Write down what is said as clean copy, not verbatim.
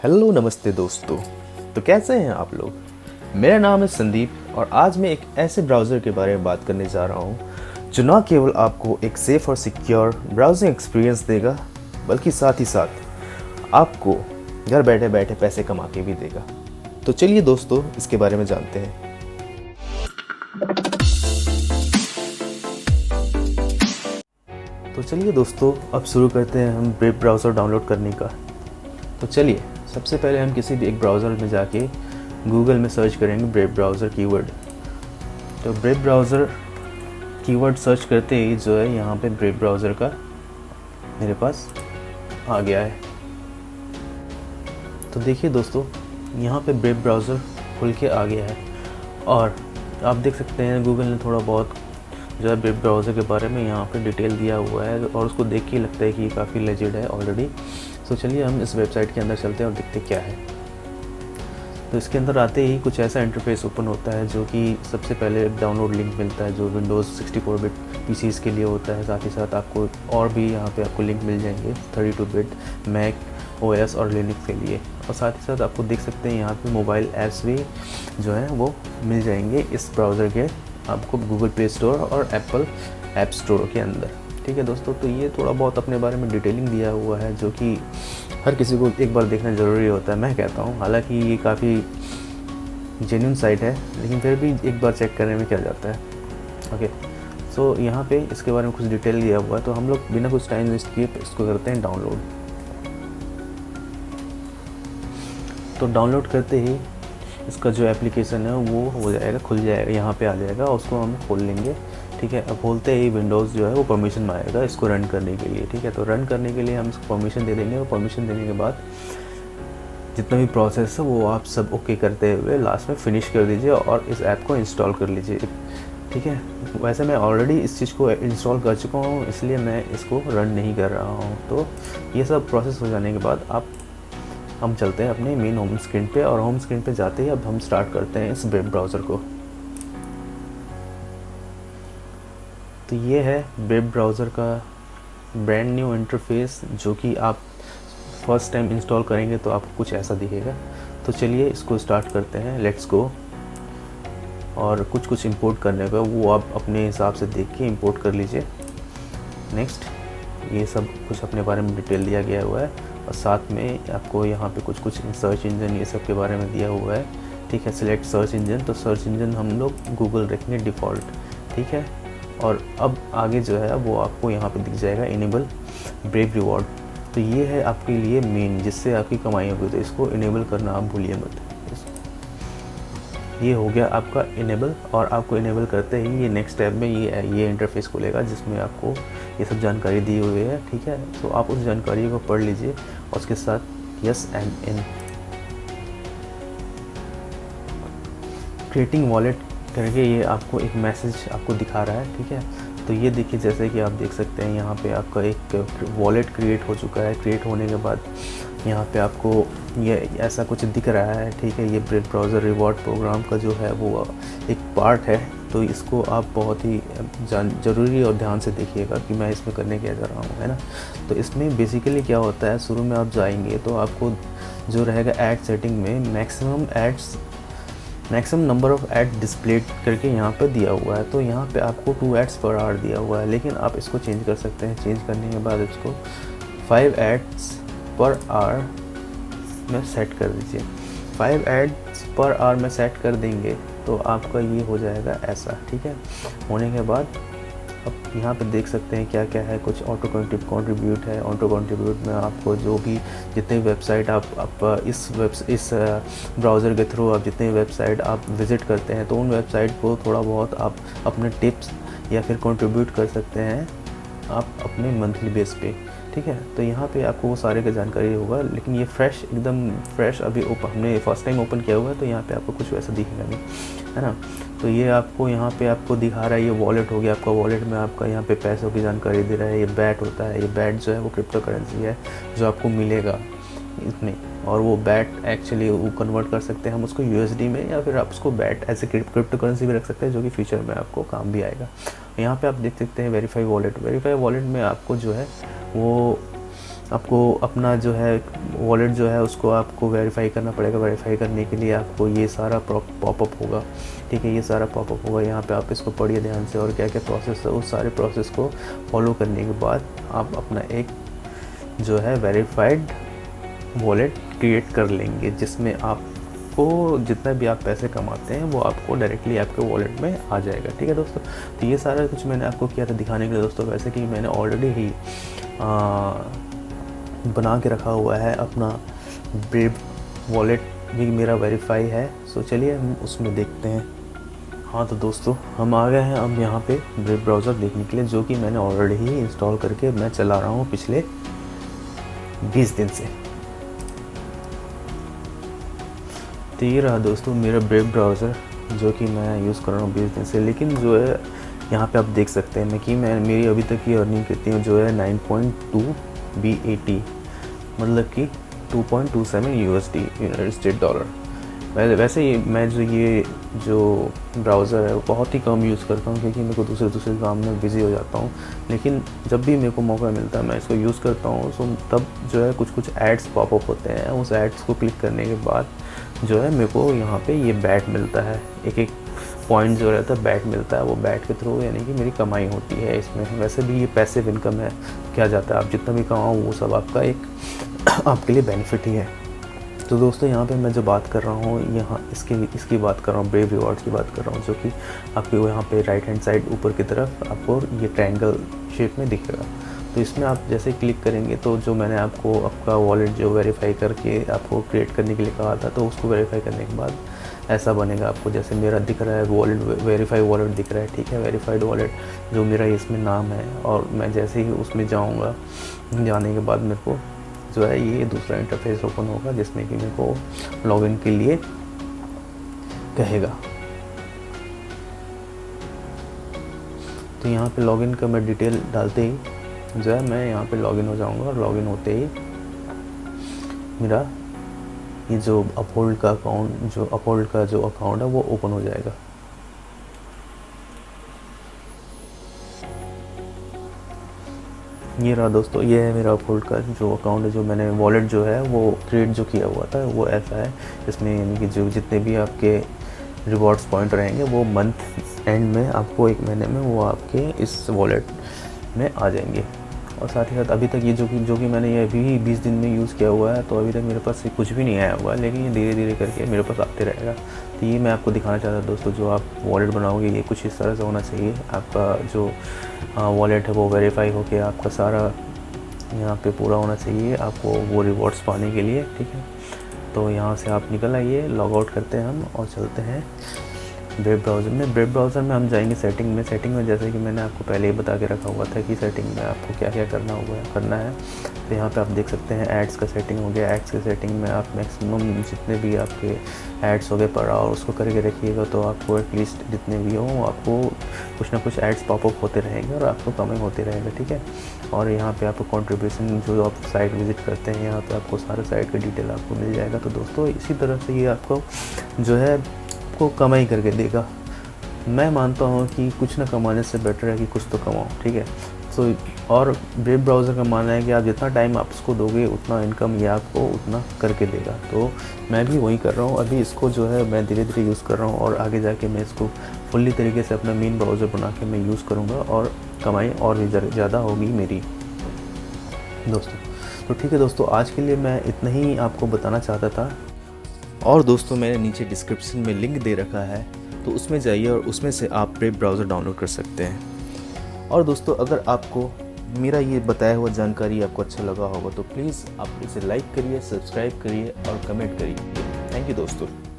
Hello नमस्ते दोस्तों। तो कैसे हैं आप लोग। मेरा नाम है संदीप और आज मैं एक ऐसे ब्राउज़र के बारे में बात करने जा रहा हूं जो न केवल आपको एक सेफ़ और सिक्योर ब्राउजिंग एक्सपीरियंस देगा बल्कि साथ ही साथ आपको घर बैठे बैठे पैसे कमा के भी देगा। तो चलिए दोस्तों इसके बारे में जानते हैं। तो चलिए दोस्तों अब शुरू करते हैं हम ब्रेव ब्राउज़र डाउनलोड करने का। तो चलिए सबसे पहले हम किसी भी एक ब्राउज़र में जाके गूगल में सर्च करेंगे ब्रेव ब्राउज़र कीवर्ड। तो ब्रेव ब्राउज़र कीवर्ड सर्च करते ही जो है यहाँ पे ब्रेव ब्राउज़र का मेरे पास आ गया है। तो देखिए दोस्तों यहाँ पे ब्रेव ब्राउज़र खुल के आ गया है और आप देख सकते हैं गूगल ने थोड़ा बहुत जो है ब्रेव ब्राउज़र के बारे में यहाँ पे डिटेल दिया हुआ है और उसको देख के लगता है कि ये काफ़ी लेजिड है ऑलरेडी। तो चलिए हम इस वेबसाइट के अंदर चलते हैं और देखते क्या है। तो इसके अंदर आते ही कुछ ऐसा इंटरफेस ओपन होता है जो कि सबसे पहले डाउनलोड लिंक मिलता है जो विंडोज़ 64 बिट पीसीज के लिए होता है। साथ ही साथ आपको और भी यहाँ पे आपको लिंक मिल जाएंगे 32 बिट मैक ओएस और लिनक्स के लिए। और साथ ही साथ आपको देख सकते हैं यहाँ पे मोबाइल ऐप्स भी जो है वो मिल जाएंगे इस ब्राउज़र के आपको गूगल प्ले स्टोर और एप्पल ऐप स्टोर के अंदर। ठीक है दोस्तों, तो ये थोड़ा बहुत अपने बारे में डिटेलिंग दिया हुआ है जो कि हर किसी को एक बार देखना ज़रूरी होता है, मैं कहता हूँ। हालांकि ये काफ़ी जेन्युइन साइट है लेकिन फिर भी एक बार चेक करने में क्या जाता है। ओके, सो यहाँ पे इसके बारे में कुछ डिटेल दिया हुआ है तो हम लोग बिना कुछ टाइम वेस्ट किए इसको करते हैं डाउनलोड। तो डाउनलोड करते ही इसका जो एप्लीकेशन है वो हो जाएगा, खुल जाएगा, यहाँ पे आ जाएगा और उसको हम खोल लेंगे। ठीक है, अब खोलते ही विंडोज़ जो है वो परमिशन मांगेगा इसको रन करने के लिए। ठीक है, तो रन करने के लिए हम इसको परमिशन दे देंगे और परमिशन देने के बाद जितना भी प्रोसेस है वो आप सब ओके करते हुए लास्ट में फिनिश कर दीजिए और इस ऐप को इंस्टॉल कर लीजिए। ठीक है, वैसे मैं ऑलरेडी इस चीज़ को इंस्टॉल कर चुका हूँ इसलिए मैं इसको रन नहीं कर रहा हूँ। तो ये सब प्रोसेस हो जाने के बाद हम चलते हैं अपने मेन होम स्क्रीन पे और होम स्क्रीन पे जाते ही अब हम स्टार्ट करते हैं इस वेब ब्राउज़र को। तो ये है वेब ब्राउज़र का ब्रांड न्यू इंटरफेस जो कि आप फर्स्ट टाइम इंस्टॉल करेंगे तो आपको कुछ ऐसा दिखेगा। तो चलिए इसको स्टार्ट करते हैं, लेट्स गो। और कुछ इंपोर्ट करने का वो आप अपने हिसाब से देख के इंपोर्ट कर लीजिए। नेक्स्ट, ये सब कुछ अपने बारे में डिटेल दिया गया हुआ है और साथ में आपको यहाँ पे कुछ सर्च इंजन ये सब के बारे में दिया हुआ है। ठीक है, सिलेक्ट सर्च इंजन, तो सर्च इंजन हम लोग गूगल रखेंगे डिफ़ॉल्ट। ठीक है, और अब आगे जो है वो आपको यहाँ पे दिख जाएगा इनेबल ब्रेव रिवॉर्ड। तो ये है आपके लिए मेन जिससे आपकी कमाई होगी, तो इसको इनेबल करना आप भूलिए मत। ये हो गया आपका इनेबल और आपको इनेबल करते ही ये नेक्स्ट टैब में ये इंटरफेस खुलेगा जिसमें आपको ये सब जानकारी दी हुई है। ठीक है, तो आप उस जानकारी को पढ़ लीजिए और उसके साथ yes and in creating wallet करके ये आपको एक मैसेज आपको दिखा रहा है। ठीक है, तो ये देखिए जैसे कि आप देख सकते हैं यहाँ पे आपका एक वॉलेट क्रिएट हो चुका है। क्रिएट होने के बाद यहाँ पे आपको ये ऐसा कुछ दिख रहा है। ठीक है, ये ब्रेव ब्राउज़र रिवॉर्ड प्रोग्राम का जो है वो एक पार्ट है, तो इसको आप बहुत ही ज़रूरी और ध्यान से देखिएगा कि मैं इसमें करने क्या जा रहा हूँ, है ना। तो इसमें बेसिकली क्या होता है, शुरू में आप जाएंगे तो आपको जो रहेगा ऐड सेटिंग में maximum number of add displayed करके यहाँ पर दिया हुआ है। तो यहाँ पे आपको 2 एड्स पर आवर दिया हुआ है, लेकिन आप इसको चेंज कर सकते हैं। चेंज करने के बाद इसको 5 एड्स पर आवर में सेट कर दीजिए। 5 एड्स पर आवर में सेट कर देंगे तो आपका ये हो जाएगा ऐसा। ठीक है, होने के बाद अब यहाँ पे देख सकते हैं क्या क्या है। कुछ ऑटो कंट्रीब्यूट है। ऑटो कंट्रीब्यूट में आपको जो भी जितने वेबसाइट आप इस ब्राउज़र के थ्रू आप जितने वेबसाइट आप विज़िट करते हैं तो उन वेबसाइट को थोड़ा बहुत आप अपने टिप्स या फिर कंट्रीब्यूट कर सकते हैं आप अपने मंथली बेस पे। ठीक है, तो यहाँ पे आपको वो सारे का जानकारी होगा, लेकिन ये एकदम फ्रेश अभी हमने फर्स्ट टाइम ओपन किया हुआ है तो यहाँ पे आपको कुछ वैसा दिखेगा नहीं, है ना। तो ये आपको यहाँ पे आपको दिखा रहा है, ये वॉलेट हो गया आपका। वॉलेट में आपका यहाँ पे पैसों की जानकारी दे रहा है। ये बैट होता है, ये बैट जो है वो क्रिप्टो करेंसी है जो आपको मिलेगा इसमें, और वो बैट एक्चुअली वो कन्वर्ट कर सकते हैं हम उसको यूएसडी में, या फिर आप उसको बैट ऐसे क्रिप्टो करेंसी भी रख सकते हैं जो कि फ्यूचर में आपको काम भी आएगा। यहाँ पे आप देख सकते हैं वेरीफाई वॉलेट में आपको जो है वो आपको अपना जो है वॉलेट जो है उसको आपको वेरीफाई करना पड़ेगा। वेरीफाई करने के लिए आपको ये सारा पॉपअप होगा, ठीक है, ये सारा पॉपअप होगा। यहाँ पे आप इसको पढ़िए ध्यान से और क्या क्या प्रोसेस है, उस सारे प्रोसेस को फॉलो करने के बाद आप अपना एक जो है वेरीफाइड वॉलेट क्रिएट कर लेंगे, जिसमें आपको जितना भी आप पैसे कमाते हैं वो आपको डायरेक्टली आपके वॉलेट में आ जाएगा, ठीक है दोस्तों। तो ये सारा कुछ मैंने आपको किया था दिखाने के लिए दोस्तों। वैसे कि मैंने ऑलरेडी ही बना के रखा हुआ है अपना ब्रेव वॉलेट, भी मेरा वेरीफाई है। सो चलिए हम उसमें देखते हैं। हाँ तो दोस्तों हम आ गए हैं अब यहाँ पे ब्रेव ब्राउज़र देखने के लिए, जो कि मैंने ऑलरेडी ही इंस्टॉल करके मैं चला रहा हूँ पिछले 20 दिन से। तो ये रहा दोस्तों मेरा ब्रेव ब्राउज़र जो कि मैं यूज़ कर रहा हूँ 20 दिन से। लेकिन जो है यहाँ पे आप देख सकते हैं कि मेरी अभी तक की अर्निंग कितनी जो है 9.2 BAT, मतलब कि 2.27 USD यूनाइटेड स्टेट डॉलर। वैसे ही मैं ये जो ब्राउज़र है वो बहुत ही कम यूज़ करता हूँ, क्योंकि मेरे को दूसरे काम में बिज़ी हो जाता हूँ। लेकिन जब भी मेरे को मौका मिलता है मैं इसको यूज़ करता हूँ। सो तब जो है कुछ एड्स पॉपअप होते हैं, उस एड्स को क्लिक करने के बाद जो है मेरे को यहाँ पे ये बैट मिलता है, एक पॉइंट जो रहता है बैट मिलता है। वो बैट के थ्रू यानी कि मेरी कमाई होती है इसमें। वैसे भी ये पैसिव इनकम है, क्या जाता है आप जितना भी कमाओ वो सब आपका एक आपके लिए बेनिफिट ही है। तो दोस्तों यहाँ पे मैं जो बात कर रहा हूँ यहाँ इसकी बात कर रहा हूँ, ब्रेव रिवॉर्ड्स की बात कर रहा हूँ, जो कि आपको यहाँ पे राइट हैंड साइड ऊपर की तरफ आपको ये ट्रायंगल शेप में दिखेगा। तो इसमें आप जैसे क्लिक करेंगे तो जो मैंने आपको आपका वॉलेट जो वेरीफाई करके आपको क्रिएट करने के लिए कहा था, तो उसको वेरीफाई करने के बाद ऐसा बनेगा आपको। जैसे मेरा दिख रहा है वॉलेट, वेरीफाई वॉलेट दिख रहा है, ठीक है, वेरीफाइड वॉलेट जो मेरा इसमें नाम है। और मैं जैसे ही उसमें जाऊंगा, जाने के बाद मेरे को जो है ये दूसरा इंटरफेस ओपन होगा, जिसमें कि मेरे को लॉगिन के लिए कहेगा। तो यहाँ पे लॉगिन का मैं डिटेल डालते ही जो है मैं यहाँ पे लॉगिन हो जाऊंगा, और लॉगिन होते ही मेरा ये जो अपहोल्ड का अकाउंट है वो ओपन हो जाएगा। ये रहा दोस्तों, ये है मेरा अपहोल्ड का जो अकाउंट है, जो मैंने वॉलेट जो है वो क्रिएट जो किया हुआ था वो ऐसा है। इसमें यानी कि जो जितने भी आपके रिवॉर्ड्स पॉइंट रहेंगे वो मंथ एंड में आपको एक महीने में वो आपके इस वॉलेट में आ जाएंगे। और साथ ही साथ अभी तक ये जो कि मैंने ये अभी 20 दिन में यूज़ किया हुआ है, तो अभी तक मेरे पास कुछ भी नहीं आया हुआ है, लेकिन ये धीरे धीरे करके मेरे पास आते रहेगा। तो ये मैं आपको दिखाना चाहता था दोस्तों, जो आप वॉलेट बनाओगे ये कुछ इस तरह से होना चाहिए। आपका जो वॉलेट है वो वेरीफाई होके आपका सारा यहाँ पे पूरा होना चाहिए आपको वो रिवॉर्ड्स पाने के लिए, ठीक है। तो यहाँ से आप निकल आइए, लॉग आउट करते हैं हम और चलते हैं ब्रेव ब्राउज़र में। ब्रेव ब्राउज़र में हम जाएंगे सेटिंग में। सेटिंग में जैसे कि मैंने आपको पहले ही बता के रखा हुआ था कि सेटिंग में आपको क्या क्या करना है। तो यहाँ पे आप देख सकते हैं एड्स का सेटिंग हो गया। एड्स के सेटिंग में आप मैक्सिमम जितने भी आपके एड्स हो गए पर आवर उसको करके रखिएगा, तो आपको एटलीस्ट जितने भी हो आपको कुछ ना कुछ एड्स पॉपअप होते रहेंगे और आपको कमाई होती रहेगा, ठीक है। और यहाँ पे आपको कंट्रीब्यूशन जो आप साइट विज़िट करते हैं यहाँ पे आपको सारे साइट का डिटेल आपको मिल जाएगा। तो दोस्तों इसी तरह से ये आपको जो है को कमाई करके देगा। मैं मानता हूँ कि कुछ ना कमाने से बेटर है कि कुछ तो कमाओ, ठीक है। सो और ब्रेव ब्राउज़र का मानना है कि आप जितना टाइम आप इसको दोगे उतना इनकम ये आपको उतना करके देगा। तो मैं भी वही कर रहा हूँ। अभी इसको जो है मैं धीरे धीरे यूज़ कर रहा हूँ और आगे जाके मैं इसको फुल्ली तरीके से अपना मेन ब्राउज़र बना के मैं यूज़ करूँगा और कमाई और भी ज़्यादा होगी मेरी दोस्तों। तो ठीक है दोस्तों, आज के लिए मैं इतना ही आपको बताना चाहता था। और दोस्तों मैंने नीचे डिस्क्रिप्शन में लिंक दे रखा है, तो उसमें जाइए और उसमें से आप ब्रेव ब्राउज़र डाउनलोड कर सकते हैं। और दोस्तों अगर आपको मेरा ये बताया हुआ जानकारी आपको अच्छा लगा होगा तो प्लीज़ आप इसे लाइक करिए, सब्सक्राइब करिए और कमेंट करिए। थैंक यू दोस्तों।